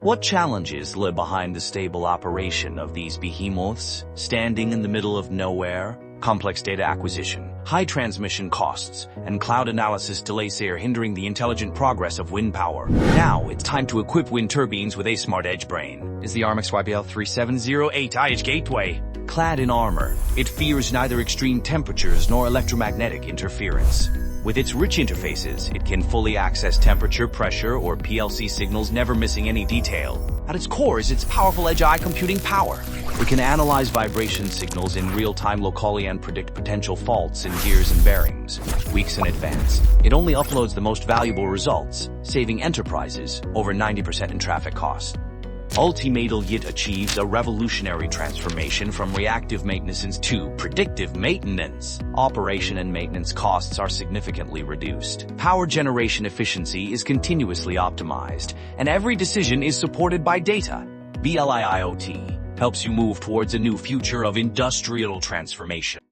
What challenges lie behind the stable operation of these behemoths, standing in the middle of nowhere? Complex data acquisition, high transmission costs, and cloud analysis delays are hindering the intelligent progress of wind power. Now, it's time to equip wind turbines with a smart edge brain. Is the ARMxy BL370 8IH gateway? Clad in armor, it fears neither extreme temperatures nor electromagnetic interference. With its rich interfaces, it can fully access temperature, pressure, or PLC signals, never missing any detail. At its core is its powerful edge-eye computing power. It can analyze vibration signals in real-time locally and predict potential faults in gears and bearings, weeks in advance. It only uploads the most valuable results, saving enterprises over 90% in traffic costs. BL370 achieves a revolutionary transformation from reactive maintenance to predictive maintenance. Operation and maintenance costs are significantly reduced. Power generation efficiency is continuously optimized, and every decision is supported by data. BLIIoT helps you move towards a new future of industrial transformation.